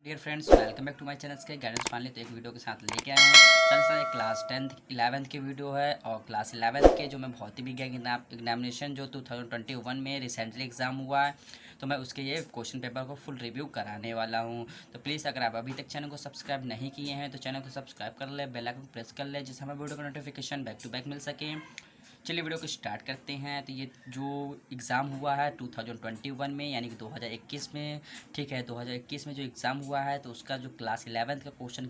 Dear friends, welcome back to my channel के guidance finally. तो एक वीडियो के साथ लेके आए हैं। चल सर, एक क्लास 10th 11th की वीडियो है और क्लास 11th के जो मैं भौतिक विज्ञान एग्जामिनेशन जो 2021 में रिसेंटली एग्ज़ाम हुआ है, तो मैं उसके ये क्वेश्चन पेपर को फुल रिव्यू कराने वाला हूँ। तो प्लीज़ अगर आप अभी तक चैनल को सब्सक्राइब नहीं किए हैं तो चैनल को सब्सक्राइब कर ले, बेल आइकन प्रेस कर ले, जिससे हमें वीडियो का नोटिफिकेशन बैक टू बैक मिल सके। चलिए वीडियो को स्टार्ट करते हैं। तो ये जो एग्ज़ाम हुआ है 2021 में, यानी कि 2021 में, ठीक है, 2021 में जो एग्ज़ाम हुआ है तो उसका जो क्लास 11th का क्वेश्चन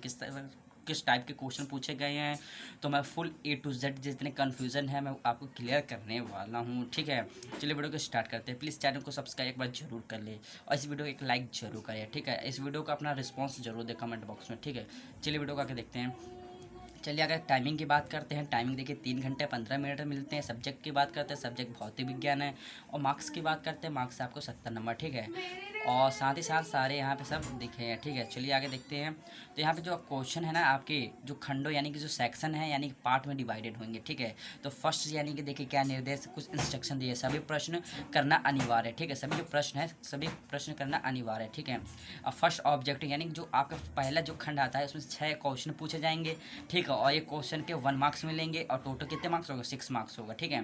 किस टाइप के क्वेश्चन पूछे गए हैं, तो मैं फुल A to Z जितने कन्फ्यूज़न है मैं आपको क्लियर करने वाला हूँ। ठीक है, चलिए वीडियो को स्टार्ट करते हैं। प्लीज़ चैनल को सब्सक्राइब एक बार जरूर कर ले और इस वीडियो को एक लाइक जरूर करें। ठीक है, इस वीडियो का अपना रिस्पॉन्स जरूर दें कमेंट बॉक्स में। ठीक है, चलिए वीडियो को आके देखते हैं। चलिए अगर टाइमिंग की बात करते हैं, टाइमिंग देखिए 3 घंटे 15 मिनट मिलते हैं। सब्जेक्ट की बात करते हैं, सब्जेक्ट भौतिक विज्ञान है। और मार्क्स की बात करते हैं, मार्क्स आपको 70 नंबर। ठीक है, और साथ ही साथ सारे यहाँ पे सब दिखे हैं। ठीक है, चलिए आगे देखते हैं। तो यहाँ पे जो क्वेश्चन है ना, आपके जो खंडों यानी कि जो सेक्शन है यानी कि पार्ट में डिवाइडेड होंगे। ठीक है, तो फर्स्ट यानी कि देखिए क्या निर्देश, कुछ इंस्ट्रक्शन दिए, सभी प्रश्न करना अनिवार्य है। ठीक है, सभी जो प्रश्न है सभी प्रश्न करना अनिवार्य है। ठीक है, अब फर्स्ट ऑब्जेक्टिव यानी कि जो आपका पहला जो खंड आता है उसमें 6 क्वेश्चन पूछे जाएंगे। ठीक है, और एक क्वेश्चन के 1 मार्क्स मिलेंगे और टोटल कितने मार्क्स होगा, 6 मार्क्स होगा। ठीक है,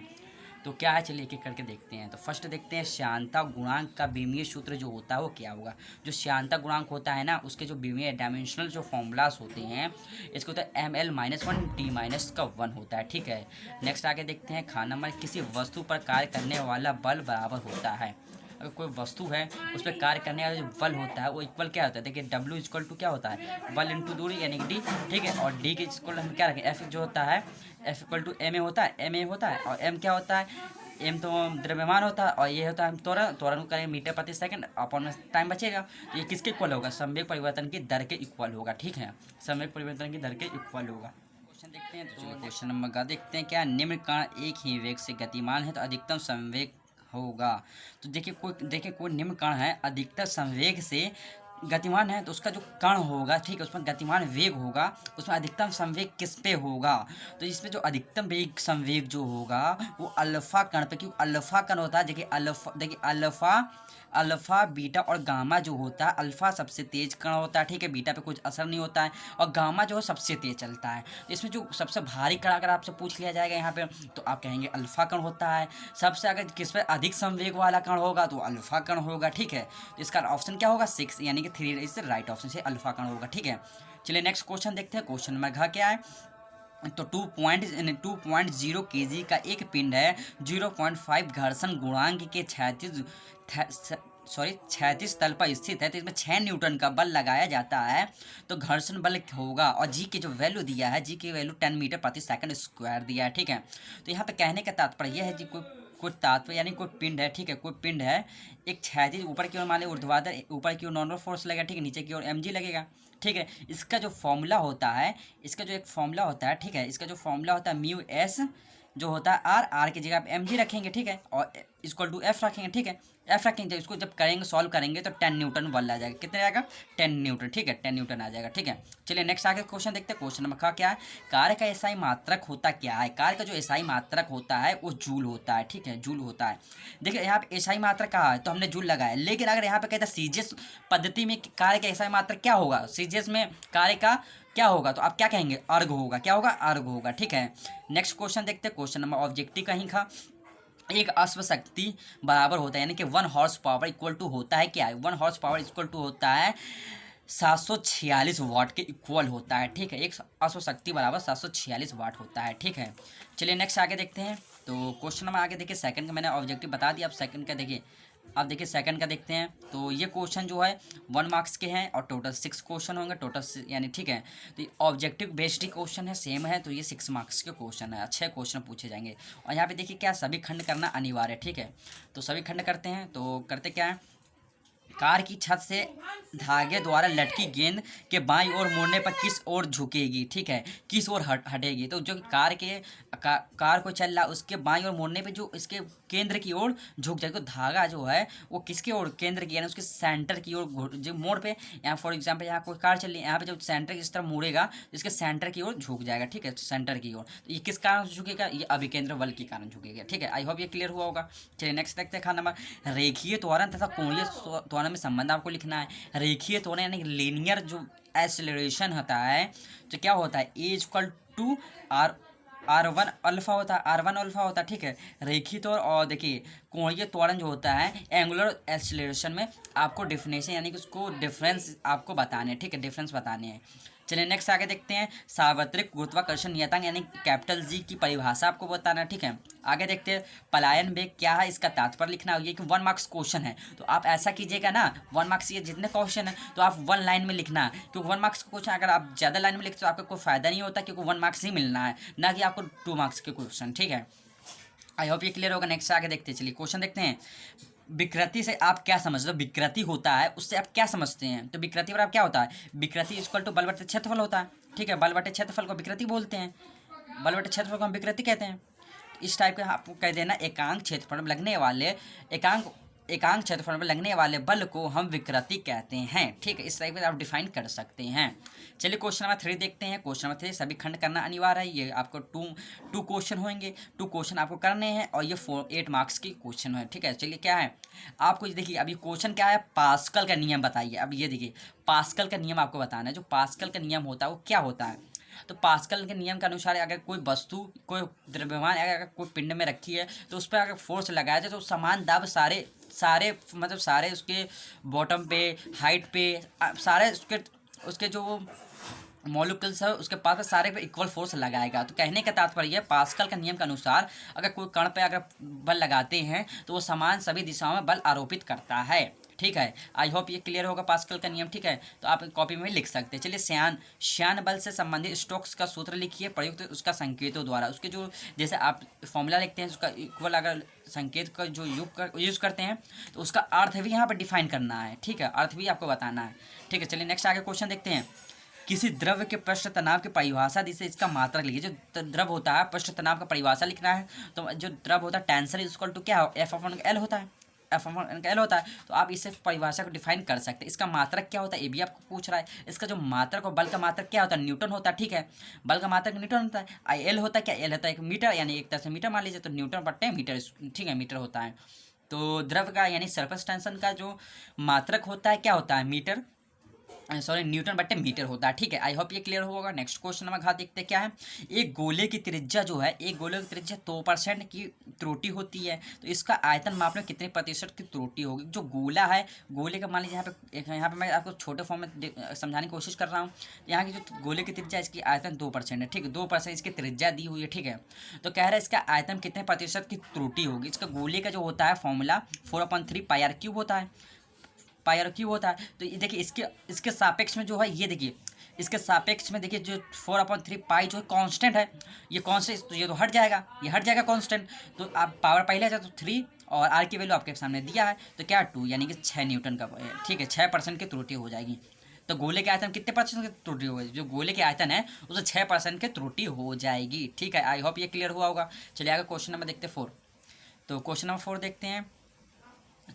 तो क्या है, चलिए एक एक करके देखते हैं। तो फर्स्ट देखते हैं, श्यानता गुणांक का बीमीय सूत्र जो होता है वो क्या होगा। जो श्यानता गुणांक होता है ना, उसके जो बीमीय डायमेंशनल जो फॉर्मूलास होते हैं, इसको होता है ml-1 d-1 होता है। ठीक है, नेक्स्ट आगे देखते हैं, खाना में किसी वस्तु पर कार्य करने वाला बल बराबर होता है। अगर कोई वस्तु है उस पर कार्य करने वाला जो बल होता है वो इक्वल क्या होता है, देखिए W इक्वल टू क्या होता है, बल इंटू दूरी यानी कि D। ठीक है, और D के इक्वल हम क्या रखें, F जो होता है F इक्वल टू M होता है, M होता है, और M क्या होता है, M तो द्रव्यमान होता है और ये होता है त्वरण। त्वरण को करेंगे मीटर प्रति सेकंड, अपॉन में टाइम बचेगा, तो ये किसके इक्वल होगा, संवेग परिवर्तन की दर के इक्वल होगा। ठीक है, संवेग परिवर्तन की दर के इक्वल होगा। क्वेश्चन देखते हैं, तो क्वेश्चन नंबर का देखते हैं, क्या निम्न कण एक ही वेग से गतिमान है तो अधिकतम संवेग होगा। तो देखिए कोई निम्न कण है, अधिकतर संवेग से गतिमान है, तो उसका जो कण होगा, ठीक है, उसमें गतिमान वेग होगा, उसमें अधिकतम संवेग किस पे होगा। तो इसमें जो अधिकतम वेग संवेग जो होगा वो अल्फा कण पे, क्योंकि अल्फा कण होता है, देखिए अल्फा बीटा और गामा जो होता है, अल्फा सबसे तेज कण होता है। ठीक है, बीटा पे कुछ असर नहीं होता है, और गामा जो है सबसे तेज चलता है। तो इसमें जो सबसे भारी कण अगर आपसे पूछ लिया जाएगा यहाँ पे, तो आप कहेंगे अल्फा कण होता है। सबसे अगर किस पे अधिक संवेग वाला कण होगा तो अल्फा कण होगा। ठीक है, तो इसका ऑप्शन क्या होगा, 6 यानी कि 3 इज राइट ऑप्शन से अल्फा कण होगा। ठीक है, चलिए नेक्स्ट क्वेश्चन देखते हैं। क्वेश्चन नंबर घ क्या है, तो 2.0 kg का एक पिंड है, 0.5 घर्षण गुणांक के क्षैतिज तल पर स्थित है, तो इसमें 6 न्यूटन का बल लगाया जाता है, तो घर्षण बल होगा। और जी की जो वैल्यू दिया है, जी की वैल्यू 10 मीटर प्रति सेकंड स्क्वायर दिया है। ठीक है, तो यहाँ पे कहने का तात्पर्य यह है जी, कोई तात्पर्य यानी कोई पिंड है, ठीक है, कोई पिंड है, एक क्षैतिज ऊपर की ओर मान ली ऊर्ध्वाधर, ऊपर की ओर नॉर्मल फोर्स लगेगा, ठीक है, नीचे की ओर mg लगेगा। ठीक है, इसका जो फॉर्मूला होता है, इसका जो एक फॉर्मूला होता है, ठीक है, इसका जो फॉर्मूला होता है म्यू एस जो होता है आर की जगह आप mg रखेंगे। ठीक है, और इक्वल टू एफ रखेंगे। ठीक है, एफ रखेंगे, इसको जब करेंगे सॉल्व करेंगे तो 10 न्यूटन बल आ जाएगा। कितने आएगा, 10 न्यूटन। ठीक है, 10 न्यूटन आ जाएगा। ठीक है, चलिए नेक्स्ट आगे क्वेश्चन देखते हैं। क्वेश्चन नंबर क्या है, कार्य का एसआई मात्रक होता क्या है। कार्य का जो एसआई मात्रक होता है वो जूल होता है। ठीक है, जूल होता है। देखिए यहाँ पे एसआई मात्रक कहा है तो हमने जूल लगाया, लेकिन अगर यहाँ पे कहता है सीजीएस पद्धति में कार्य का एसआई मात्रक क्या होगा, सीजीएस में कार्य का क्या होगा, तो आप क्या कहेंगे, अर्ग होगा। क्या होगा, अर्ग होगा। ठीक है, नेक्स्ट क्वेश्चन देखते हैं। क्वेश्चन नंबर ऑब्जेक्टिव कहीं का, एक अश्व शक्ति बराबर होता है, यानी कि 1 हॉर्स पावर इक्वल टू होता है क्या है, 1 हॉर्स पावर इक्वल टू होता है 746 वाट के इक्वल होता है। ठीक है, एक अश्व शक्ति बराबर 746 वाट होता है। ठीक है, चलिए नेक्स्ट आगे देखते हैं। तो क्वेश्चन नंबर आगे देखिए, सेकंड का मैंने ऑब्जेक्टिव बता दिया, अब सेकंड का देखिए, अब देखिए सेकंड का देखते हैं। तो ये क्वेश्चन जो है 1 मार्क्स के हैं और टोटल 6 क्वेश्चन होंगे, टोटल यानी, ठीक है, तो ऑब्जेक्टिव बेस्ड क्वेश्चन है, सेम है, तो ये 6 मार्क्स के क्वेश्चन है, अच्छे क्वेश्चन पूछे जाएंगे। और यहाँ पे देखिए क्या, सभी खंड करना अनिवार्य है। ठीक है, तो सभी खंड करते हैं, तो करते क्या है, कार की छत से धागे द्वारा लटकी गेंद के बाईं ओर मोड़ने पर किस ओर झुकेगी। ठीक है, किस ओर हटेगी, तो जो कार को चल रहा उसके बाईं ओर मोड़ने पे जो इसके केंद्र की ओर झुक जाएगी, तो धागा जो है वो किसके ओर, केंद्र की, यानी उसके सेंटर की ओर, जो मोड़ पे, यहाँ फॉर एग्जांपल यहाँ कोई कार चल रही है, यहाँ पे जब सेंटर की तरफ मुड़ेगा तो इसके सेंटर की ओर झुक जाएगा। ठीक है, सेंटर की ओर, तो ये किस कारण से झुकेगा, ये अभिकेंद्र बल के कारण झुकेगा। ठीक है, आई होप ये क्लियर हुआ होगा। चलिए नेक्स्ट देखते हैं। खाना नंबर, रेखीय त्वरण तथा कोणीय त्वरण दोनों में संबंध आपको लिखना है। रेखीय त्वरण यानी कि लीनियर जो एक्सेलरेशन होता है तो क्या होता है, ए इक्वल टू R1 अल्फा होता है, R1 अल्फा होता है, ठीक है। रेखीय त्वरण और देखिए कोणीय त्वरण जो होता है एंगुलर एक्सेलरेशन में आपको डिफिनेशन यानी कि उसको डिफरेंस आपको बताने हैं, ठीक है, डिफरेंस बताने हैं। चलिए नेक्स्ट आगे देखते हैं, सार्वत्रिक गुरुत्वाकर्षण नियतांक यानी कैपिटल जी की परिभाषा आपको बताना है, ठीक है। आगे देखते हैं, पलायन वेग क्या है, इसका तात्पर्य लिखना है। ये कि 1 मार्क्स क्वेश्चन है तो आप ऐसा कीजिएगा ना, 1 मार्क्स ये जितने क्वेश्चन है तो आप 1 लाइन में लिखना, क्योंकि 1 मार्क्स क्वेश्चन अगर आप ज़्यादा लाइन में लिखते तो आपका कोई फायदा नहीं होता, क्योंकि 1 मार्क्स ही मिलना है, ना कि आपको 2 मार्क्स के क्वेश्चन, ठीक है। आई होप ये क्लियर होगा। नेक्स्ट आगे देखते हैं, चलिए क्वेश्चन देखते हैं। विकृति से आप क्या समझते हो, विकृति होता है उससे आप क्या समझते हैं, तो विकृति पर आप क्या होता है, विकृति इक्वल टू बल बटे क्षेत्रफल होता है, ठीक है। बल बटे क्षेत्रफल को विकृति बोलते हैं, बल बटे क्षेत्रफल को हम विकृति कहते हैं। इस टाइप का आपको कह देना, एकांक क्षेत्रफल में लगने वाले एकांक क्षेत्रफल में लगने वाले बल को हम विकृति कहते हैं, ठीक है। इस टाइप से आप डिफाइन कर सकते हैं। चलिए क्वेश्चन नंबर 3 देखते हैं। क्वेश्चन नंबर 3 सभी खंड करना अनिवार्य है। ये आपको टू क्वेश्चन होंगे, 2 क्वेश्चन आपको करने हैं और ये 8 मार्क्स की क्वेश्चन है, ठीक है। चलिए क्या है आपको देखिए, अभी क्वेश्चन क्या है, पास्कल का नियम बताइए। अब ये देखिए पास्कल का नियम आपको बताना है। जो पास्कल का नियम होता है वो क्या होता है, तो पास्कल के नियम के अनुसार अगर कोई वस्तु, कोई द्रव्यमान अगर कोई पिंड में रखी है तो उस पर अगर फोर्स लगाया जाए तो समान दाब सारे मतलब सारे उसके बॉटम पे, हाइट पे, सारे उसके जो मॉलिक्यूल्स है उसके पास में सारे पे इक्वल फोर्स लगाएगा। तो कहने का तात्पर्य पास्कल के नियम के अनुसार अगर कोई कण पे अगर बल लगाते हैं तो वो समान सभी दिशाओं में बल आरोपित करता है, ठीक है। आई होप ये क्लियर होगा पास्कल का नियम, ठीक है। तो आप कॉपी में लिख सकते हैं। चलिए श्यान बल से संबंधित स्टोक्स का सूत्र लिखिए प्रयुक्त उसका संकेतों द्वारा। उसके जो जैसे आप फॉर्मूला लिखते हैं उसका इक्वल अगर संकेत का जो यूज करते हैं तो उसका अर्थ भी यहाँ पर डिफाइन करना है, ठीक है, अर्थ भी आपको बताना है, ठीक है। चलिए नेक्स्ट आगे क्वेश्चन देखते हैं। किसी द्रव्य के पृष्ठ तनाव की परिभाषा जिसे इसका मात्रक लिखिए। जो द्रव होता है पृष्ठ तनाव का परिभाषा लिखना है, तो जो द्रव होता है टेंसर इक्वल टू क्या F/L होता है, F/L होता है। तो आप इसे परिभाषा को डिफाइन कर सकते हैं। इसका मात्रक क्या होता है ये भी आपको पूछ रहा है। इसका जो मात्रक और बल का मात्रक क्या होता है, न्यूटन होता है, ठीक है। बल का मात्रक न्यूटन होता है। एल होता है क्या, एल होता है 1 मीटर, यानी एक तरह से मीटर मान लीजिए, तो न्यूटन बट्टे मीटर, ठीक है, मीटर होता है। तो द्रव का यानी सरफेस टेंशन का जो मात्रक होता है क्या होता है, मीटर, सॉरी न्यूटन बट्टे मीटर होता है, ठीक है। आई होप ये क्लियर होगा। नेक्स्ट क्वेश्चन नंबर घात देखते हैं क्या है। एक गोले की त्रिज्या जो है, एक गोले की त्रिज्या 2% की त्रुटि होती है, तो इसका आयतन मापने में कितने प्रतिशत की त्रुटि होगी। जो गोला है, गोले का मान लीजिए यहाँ पे मैं आपको छोटे फॉर्म में समझाने की कोशिश कर रहा हूँ। यहाँ की जो गोले की त्रिज्या इसकी आयतन 2% है, ठीक है, 2% इसकी त्रिज्या दी हुई है, ठीक है। तो कह रहा है इसका आयतन कितने प्रतिशत की त्रुटि होगी। इसका गोले का जो होता है फॉर्मूला 4/3 πr³ होता है, πr³ होता है। तो ये देखिए इसके सापेक्ष में जो है, ये देखिए इसके सापेक्ष में देखिए जो 4/3 पाई जो है कांस्टेंट है, ये कांस्टेंट, तो ये तो हट जाएगा, ये हट जाएगा कांस्टेंट। तो आप पावर पहले जाए तो 3 और आर की वैल्यू आपके सामने दिया है तो क्या 2, यानी कि 6 न्यूटन का, ठीक है, 6% की त्रुटि हो जाएगी। तो गोले के आयतन कितने % की त्रुटि होगी, जो गोले के आयतन है उसे 6% की त्रुटि हो जाएगी, ठीक है। आई होप ये क्लियर हुआ होगा। चलिए आगे क्वेश्चन नंबर देखते हैं 4। तो क्वेश्चन नंबर 4 देखते हैं।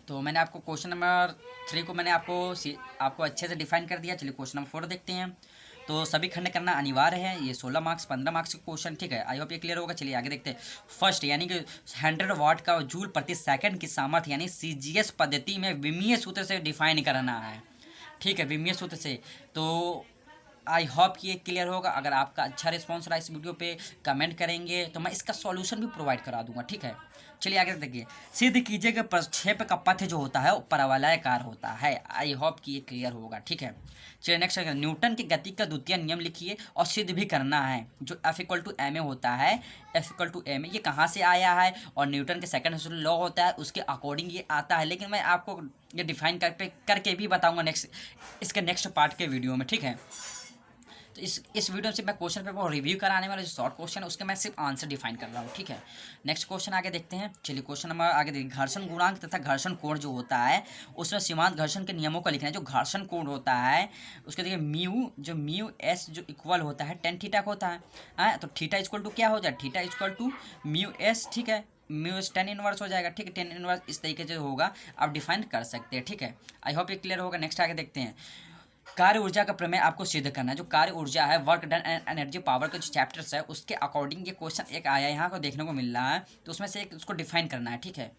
तो मैंने आपको क्वेश्चन नंबर 3 को मैंने आपको अच्छे से डिफाइन कर दिया। चलिए क्वेश्चन नंबर 4 देखते हैं। तो सभी खंड करना अनिवार्य है। ये 16 मार्क्स 15 मार्क्स के क्वेश्चन, ठीक है। आई होप ये क्लियर होगा। चलिए आगे देखते हैं। फर्स्ट यानी कि 100 वाट का जूल प्रति सेकंड की सामर्थ्य यानी CGS पद्धति में विमीय सूत्र से डिफाइन करना है, ठीक है, विमीय सूत्र से। तो आई होप कि ये क्लियर होगा। अगर आपका अच्छा रिस्पॉन्स रहा इस वीडियो पे कमेंट करेंगे तो मैं इसका सॉल्यूशन भी प्रोवाइड करा दूंगा, ठीक है। चलिए आगे देखिए। सिद्ध कीजिए कि प्रक्षेप का पथ जो होता है वो परवलयाकार होता है। आई होप कि ये क्लियर होगा, ठीक है। चलिए नेक्स्ट, न्यूटन की गति का द्वितीय नियम लिखिए और सिद्ध भी करना है। जो F=ma होता है, F=ma ये कहाँ से आया है और न्यूटन के सेकंड लॉ होता है उसके अकॉर्डिंग ये आता है, लेकिन मैं आपको ये डिफाइन करके भी बताऊँगा इसके नेक्स्ट पार्ट के वीडियो में, ठीक है। तो इस वीडियो से मैं क्वेश्चन पेपर को रिव्यू कराने वाला जो शॉर्ट क्वेश्चन है उसके मैं सिर्फ आंसर डिफाइन कर रहा हूँ, ठीक है। नेक्स्ट क्वेश्चन आगे देखते हैं। चलिए क्वेश्चन नंबर आगे देखिए। घर्षण गुणांक तथा घर्षण कोण जो होता है उसमें सीमांत घर्षण के नियमों का लिखना है। जो घर्षण कोण होता है उसके देखिए म्यू एस जो इक्वल होता है tan थीटा का होता है। तो थीटा इक्वल टू क्या हो जाए, theta equal to mu S, ठीक है, म्यू एस tan इनवर्स हो जाएगा, ठीक है। tan इनवर्स इस तरीके से होगा, आप डिफाइन कर सकते हैं, ठीक है। आई होप ये क्लियर होगा। नेक्स्ट आगे देखते हैं। कार्य ऊर्जा का प्रमेय आपको सिद्ध करना है। जो कार्य ऊर्जा है, work done and energy power के जो चैप्टर्स है उसके अकॉर्डिंग ये क्वेश्चन एक आया यहाँ को देखने को मिल रहा है, तो उसमें से एक उसको डिफाइन करना है, ठीक है।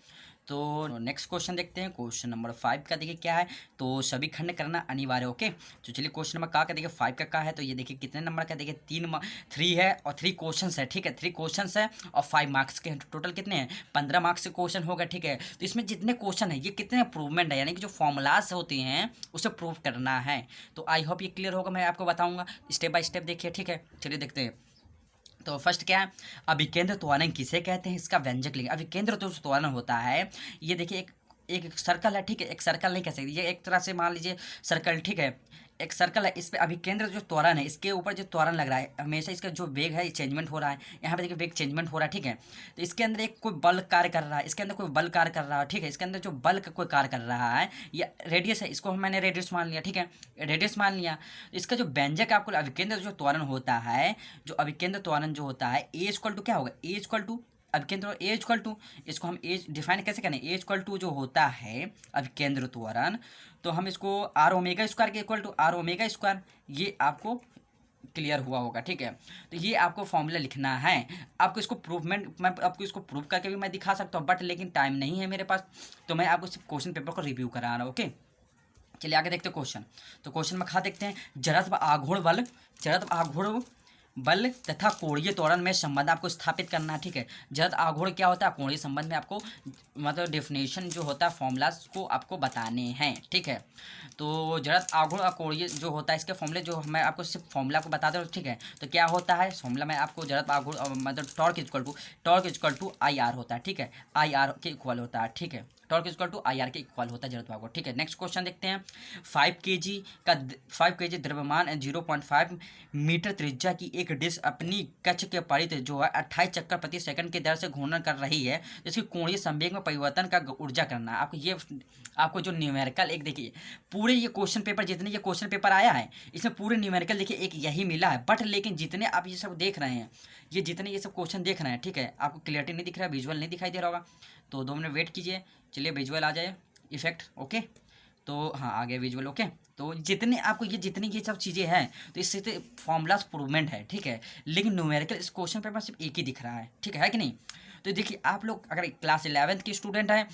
तो नेक्स्ट क्वेश्चन देखते हैं, क्वेश्चन नंबर 5 का देखिए क्या है, तो सभी खंड करना अनिवार्य। ओके, तो चलिए क्वेश्चन नंबर का देखिए 5 का है, तो ये देखिए कितने नंबर का, देखिए 3 है और 3 क्वेश्चन है, ठीक है, 3 क्वेश्चन है और 5 मार्क्स के टोटल कितने हैं, 15 मार्क्स के क्वेश्चन होगा, ठीक है। तो इसमें जितने क्वेश्चन है ये कितने प्रूवमेंट है, यानी कि जो फॉर्मूलाज होते हैं उसे प्रूव करना है। तो आई होप ये क्लियर होगा, मैं आपको बताऊंगा स्टेप बाय स्टेप, देखिए ठीक है। चलिए देखते हैं, तो फर्स्ट क्या है, अभिकेंद्र त्वरण किसे कहते हैं, इसका व्यंजक लिखिए। अभिकेंद्र जो त्वरण होता है, ये देखिए एक सर्कल है, ठीक है, एक सर्कल नहीं कह सकते, ये एक तरह से मान लीजिए सर्कल, ठीक है, एक सर्कल है, इस पे अभिकेंद्र जो त्वरण है, इसके ऊपर जो त्वरण लग रहा है, हमेशा इसका जो वेग है चेंजमेंट हो रहा है, यहाँ पे देखिए वेग चेंजमेंट हो रहा है, ठीक है। तो इसके अंदर एक कोई बल कार्य कर रहा है, इसके अंदर कोई बल कार्य कर रहा है, ठीक है, इसके अंदर जो बल का कोई कार्य कर रहा है, ये रेडियस है, इसको मैंने रेडियस मान लिया, ठीक है, रेडियस मान लिया। इसका जो व्यंजक आपको अभिकेंद्र जो त्वरण होता है, जो अभिकेंद्र त्वरण जो होता है, ए इक्वल टू क्या होगा, ए इक्वल टू अभिकेंद्र, ए इक्वल टू, इसको हम ए डिफाइन कैसे करें, ए इक्वल टू जो होता है अभिकेंद्र त्वरण, तो हम इसको आर ओमेगा स्क्वायर के equal to R omega square, ये आपको क्लियर हुआ होगा, ठीक है। तो ये आपको फॉर्मूला लिखना है, आपको इसको प्रूवमेंट, मैं आपको इसको प्रूव करके भी मैं दिखा सकता हूँ, बट लेकिन टाइम नहीं है मेरे पास, तो मैं आपको सिर्फ क्वेश्चन पेपर को रिव्यू करा रहा हूँ। ओके, चलिए आगे देखते हैं क्वेश्चन। तो क्वेश्चन में खा देखते हैं, जड़त्व आघूर्ण बल, जड़त्व आघूर्ण बल तथा कोणीय त्वरण में संबंध आपको स्थापित करना है, ठीक है। जड़त्व आघूर्ण क्या होता है, कोणीय संबंध में आपको मतलब डेफिनेशन जो होता है फॉर्मूलाज को आपको बताने हैं, ठीक है। तो जड़त्व आघूर्ण और कोणीय जो होता है, इसके फॉर्मूले जो मैं आपको सिर्फ फॉर्मूला को बता दूँ, ठीक है। तो क्या होता है फॉर्मूला में आपको, जड़त्व आघूर्ण मतलब torque equal to I R होता है, ठीक है, आई आर के इक्वल होता है, ठीक है, torque equal to I R के इक्वल होता है जड़त्व आघूर्ण, ठीक है। नेक्स्ट क्वेश्चन देखते हैं, 5 kg द्रव्यमान 0.5 मीटर त्रिज्या की एक डिश अपनी कक्ष के परिध जो है 28 चक्कर प्रति सेकंड की दर से घूर्णन कर रही है, जिसकी कोणीय संवेग में परिवर्तन का ऊर्जा करना है आपको। ये आपको जो न्यूमेरिकल एक देखिए, पूरे ये क्वेश्चन पेपर जितने ये क्वेश्चन पेपर आया है, इसमें पूरे न्यूमेरिकल देखिए एक यही मिला है, बट लेकिन जितने आप ये सब देख रहे हैं, ये जितने ये सब क्वेश्चन देख रहे हैं, ठीक है, आपको क्लियरिटी नहीं दिख रहा है, विजुअल नहीं दिखाई दे रहा होगा, तो 2 मिनट वेट कीजिए। चलिए विजुअल आ जाए इफेक्ट, ओके, तो हाँ आ गया विजुअल, ओके। तो जितने आपको जितनी ये सब चीज़ें हैं, तो इससे तो फॉर्मूलाज प्रूवमेंट है, ठीक है, लेकिन न्यूमेरिकल इस क्वेश्चन पेपर में सिर्फ एक ही दिख रहा है, ठीक है कि नहीं। तो देखिए आप लोग अगर क्लास 11th के स्टूडेंट हैं,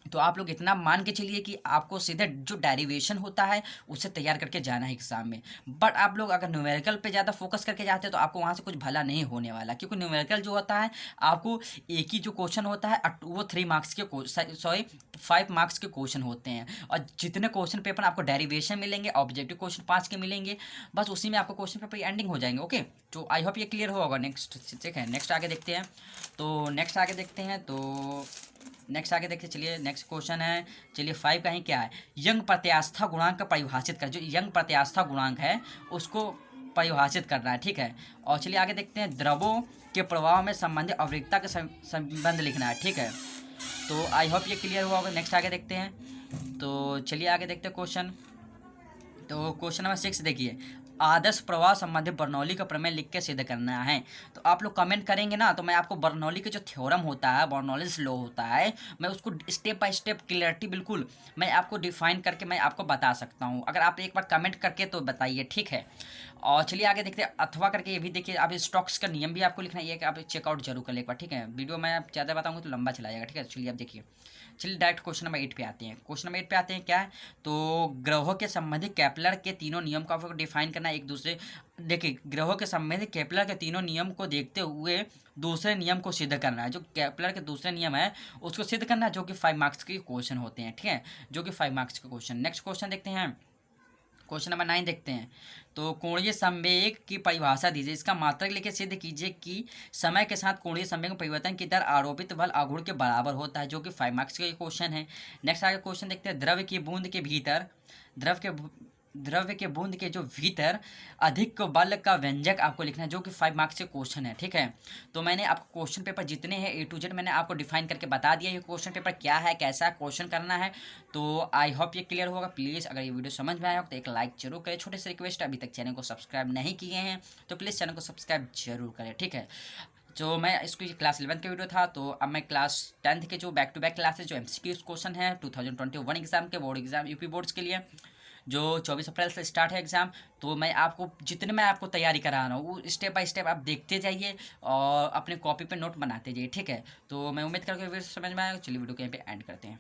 तो आप लोग इतना मान के चलिए कि आपको सीधे जो डेरिवेशन होता है उससे तैयार करके जाना है एग्जाम में। बट आप लोग अगर न्यूमेरिकल पे ज़्यादा फोकस करके जाते हैं तो आपको वहाँ से कुछ भला नहीं होने वाला, क्योंकि न्यूमेरिकल जो होता है आपको एक ही जो क्वेश्चन होता है वो 3 मार्क्स के 5 मार्क्स के क्वेश्चन होते हैं, और जितने क्वेश्चन पेपर आपको डेरिवेशन मिलेंगे, ऑब्जेक्टिव क्वेश्चन 5 के मिलेंगे, बस उसी में आपको क्वेश्चन पेपर एंडिंग हो जाएंगे। ओके, तो आई होप ये क्लियर होगा। नेक्स्ट ठीक है, नेक्स्ट आगे देखते हैं, तो नेक्स्ट आगे देखते हैं, तो नेक्स्ट आगे देखिए, चलिए नेक्स्ट क्वेश्चन है, चलिए 5 का ही क्या है, यंग प्रत्यास्था गुणांक का परिभाषित कर, जो यंग प्रत्यास्था गुणांक है उसको परिभाषित करना है, ठीक है। और चलिए आगे देखते हैं, द्रवों के प्रवाह में संबंधित आवृत्ता के संबंध लिखना है, ठीक है। तो आई होप ये क्लियर हुआ होगा। नेक्स्ट आगे देखते हैं, तो चलिए आगे देखते हैं क्वेश्चन। तो क्वेश्चन नंबर 6 देखिए, आदर्श प्रवाह संबंधी बर्नौली का प्रमेय लिख के सिद्ध करना है। तो आप लोग कमेंट करेंगे ना, तो मैं आपको बर्नौली के जो थ्योरम होता है, बर्नौलीज लॉ होता है, मैं उसको स्टेप बाय स्टेप क्लियरिटी बिल्कुल मैं आपको डिफाइन करके मैं आपको बता सकता हूँ। अगर आप एक बार कमेंट करके तो बताइए, ठीक है। और चलिए आगे देखते हैं, अथवा करके ये भी देखिए, आप स्टॉक्स का नियम भी आपको लिखना है, ये कि आप चेकआउट जरूर कर ले एक बार, ठीक है। वीडियो मैं ज़्यादा बताऊँगा तो लंबा चला जाएगा, ठीक है। चलिए आप देखिए, चलिए डायरेक्ट क्वेश्चन नंबर 8 पे आते हैं। क्वेश्चन नंबर 8 पे आते हैं, क्या है, तो ग्रहों के संबंधित केपलर के तीनों नियम को आपको डिफाइन करना है एक दूसरे, देखिए ग्रहों के संबंधित केपलर के तीनों नियम को देखते हुए दूसरे नियम को सिद्ध करना है। जो केपलर के दूसरे नियम है उसको सिद्ध करना है, जो कि 5 मार्क्स के क्वेश्चन होते हैं, ठीक है, जो कि 5 मार्क्स के क्वेश्चन। नेक्स्ट क्वेश्चन देखते हैं, क्वेश्चन नंबर 9 देखते हैं, तो कोणीय संवेग की परिभाषा दीजिए, इसका मात्रक लेके सिद्ध कीजिए कि समय के साथ कोणीय संवेग में परिवर्तन की दर आरोपित बल आघूर्ण के बराबर होता है, जो कि 5 मार्क्स का क्वेश्चन है। नेक्स्ट आगे क्वेश्चन देखते हैं, द्रव्य की बूंद के भीतर द्रव्य के बूंद के जो भीतर अधिक बल का व्यंजक आपको लिखना है, जो कि 5 मार्क्स के क्वेश्चन है, ठीक है। तो मैंने आपको क्वेश्चन पेपर जितने हैं A to Z मैंने आपको डिफाइन करके बता दिया, ये क्वेश्चन पेपर क्या है, कैसा क्वेश्चन करना है। तो आई होप ये क्लियर होगा। प्लीज़ अगर ये वीडियो समझ में आया हो तो एक लाइक जरूर करें, छोटे से रिक्वेस्ट, अभी तक चैनल को सब्सक्राइब नहीं किए हैं तो प्लीज़ चैनल को सब्सक्राइब जरूर करें, ठीक है। जो मैं इसको क्लास 11 का वीडियो था, तो अब मैं क्लास 10th के जो बैक टू बैक क्लासेस जो MCQ क्वेश्चन है 2021 एग्जाम के बोर्ड एग्जाम यूपी बोर्ड्स के लिए, जो 24 अप्रैल से स्टार्ट है एग्ज़ाम। तो मैं आपको तैयारी करा रहा हूँ, वो स्टेप बाय स्टेप आप देखते जाइए और अपने कॉपी पे नोट बनाते जाइए, ठीक है। तो मैं उम्मीद करके वीडियो समझ में आया। चलिए वीडियो को यहीं पे एंड करते हैं।